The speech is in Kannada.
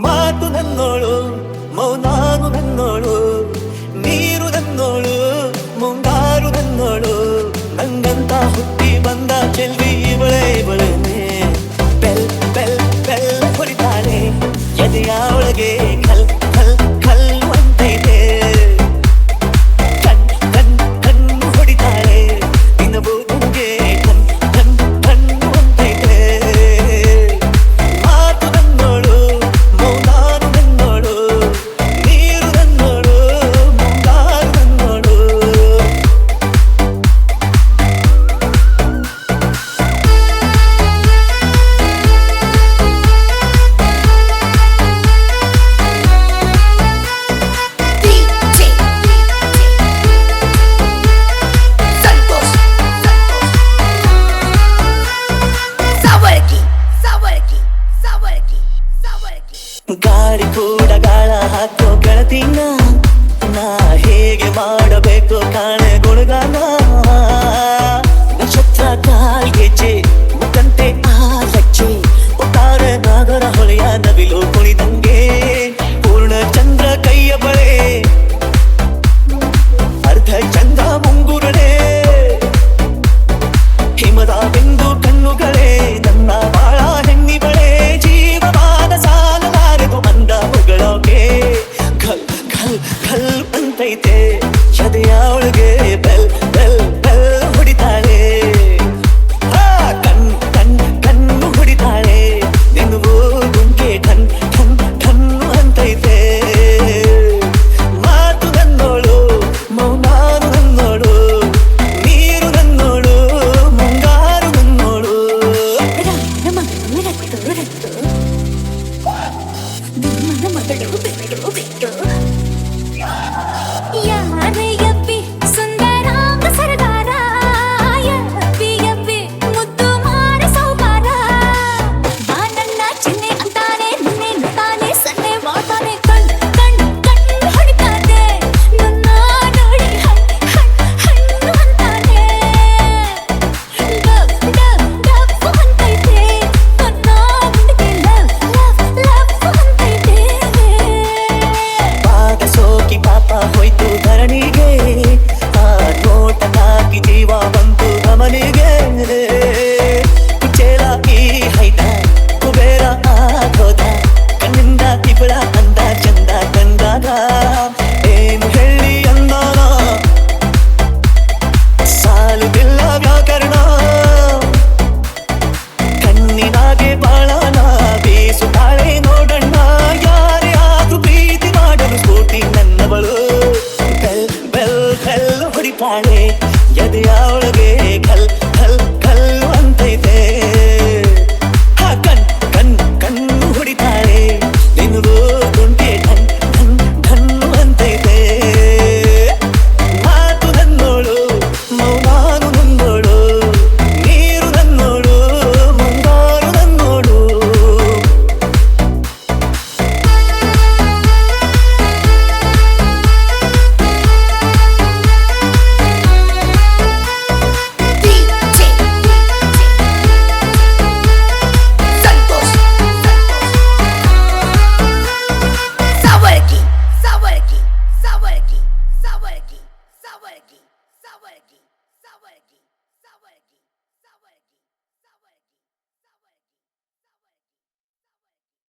ಮಾತು ನನ್ನೋಳು ಮೌನಾನು ನನ್ನೋಳು ನೀರು ನನ್ನೋಳು ಮುಂಗಾರು ನನ್ನೋಳು ನಂಗಂತ ಹುಟ್ಟಿ ಬಂದ ಚೆಲ್ವಿ ಇವಳೇನೆ ಬೆಲ್ ಬೆಲ್ ಬೆಲ್ ಹೊಡಿತಾಳೆ ಎದೆಯ ಒಳಗೆ ಕಲ್ ಕಲ್ ಕಲ್ಲು ಅಂತೈತೆ ಕಣ್ ಕಣ್ ಕಣ್ಣು ಹೊಡಿತಾಳೆ ದಿನವೂ ನನಗೆ ಕಣ್ ಕಣ್ ಕಣ್ಣು ಅಂತೈತೆ ಮಾತು ನನ್ನೋಳು ಮೌನಾನು ನನ್ನೋಳು ನೀರು ನನ್ನೋಳು ಮುಂಗಾರು ನನ್ನೋಳು ಗಾಳಿ ಕೂಡ ಗಾಳ ಹಾಕೋ ಗೆಳತಿನ ನಾ ಹೇಗೆ ಮಾಡಬೇಕು ಕಾಣೆ ಗುಣಗಾನ ನಕ್ಷತ್ರ ಕಾಲ್ಗೆಜ್ಜೆ ಮುಖಂತೆ ಆ ಲಜ್ಜೆ ಒಟ್ಟಾರೆ ನಾಗರ ಹೊಳೆಯ ನವಿಲು ಕುಣಿದಂಗೆ ಪೂರ್ಣ ಚಂದ್ರ ಕೈಯ ಬಳೆ ಅರ್ಧ ಚಂದ್ರ ಮುಂಗುರಳೆ ಹಿಮದ ಬಿಂದು ಕಣ್ಣುಗಳೇ ನನ್ನ ಬಾಳ ಹೆಣ್ಣಿ ಬಳೆ ಜೀವವಾದ ಸಾಲಲಾರದು ಅಂದ ಹೊಗಳೋಕೆ ಖಲ್ ಖಲ್ ಖಲ್ ಅಂತೈತೆ ಎದೆಯ ಒಳಗೆ ಬೆಲ್ ಬೆಲ್ ಬೆಲ್ ಹೊಡಿತಾಳೆ ಕಣ್ ಕಣ್ ಕಣ್ಣು ಹೊಡಿತಾಳೆ ನಿನ್ಗೂ ಗುಂಕೆ ಠನ್ ಠನ್ ಠನ್ನು ಅಂತೈತೆ ಮಾತು ನನ್ನೋಳು ಮೌನಾನು ನನ್ನೋಳು ನೀರು ನನ್ನೋಳು ಮುಂಗಾರು ನನ್ನೋಳು ಯಾರೇ ಯಪ್ಪಿ ಸುಂದರ ಕಸರಗಾರ ಯಪ್ಪಿ ಯಪ್ಪಿ ಮುದ್ದು ಮಾರ ಸೌಕಾರ ಬಾ ನನ್ನ ಚಿನ್ನೆ ಅಂತಾನೆ ನಿನ್ನೆ ನುತ್ತಾನೆ ಸನ್ನೆ ಮಾಡ್ತಾನೆ ಕಣ್ ಕಣ್ ಕಣ್ಣು ಹೊಡಿತಾನೆ ನನ್ನ ನೋಡಿ ಹಣ್ಣು ಅಂತಾನೆ ಡಬ್ ಡಬ್ ಡಬ್ ಅಂತೈತೆ ನನ್ನ ಗುಂಡಿಗೆ ಲವ್ ಲವ್ ಲವ್ ಅಂತೈತೆ ಪಾದ ಸೋಕಿ ಪಾಪ ಹೋಯ್ತು ಧರಣಿಗೆ ಆ ನೋಟ ತಾಕಿ ಜೀವ ಬಂತು ಗಮನಿಗೆ ಕುಚೇಲ ಈ ಹೈದ ಕುಬೇರ ಆಗೋದ ಕಣ್ಣಿಂದ ಇಬಳ ಅಂದ ಚಂದ ಕಂಡಾಗ ಏನು ಹೇಳಿ ಅಂದಾನ ಸಾಲುದಿಲ್ಲ ವ್ಯಾಕರಣ ಕಣ್ಣಿನಾಗೆ ಬಾಳನ ಬೀಸುತ್ತಾಳೆ ನೋಡಣ್ಣ ಯಾರೇ ಆದ್ರೂ ಪ್ರೀತಿ ಮಾಡಲು ಸ್ಫೂರ್ತಿ ನನ್ನವಳು ಬೆಲ್ ಬೆಲ್ ಬೆಲ್ ಹೊಡಿತಾಳೆ ಎದೆಯ ಒಳಗೆ ಕಲ್ ಕಲ್ ಕಲ್ಲು ಅಂತೈತೆ ಕಣ್ ಕಣ್ ಕಣ್ಣು ಹೊಡಿತಾಳೆ ನಿನಗೂ ಗುಂಟೆ ಠನ್ ಠನ್ ಠನ್ನು ಅಂತೈತೆ ಮಾತು ನನ್ನೋಳು ಮೌನಾನು ನನ್ನೋಳು ನೀರು ನನ್ನೋಳು ಮುಂಗಾರು ನನ್ನೋಳು Sawargi.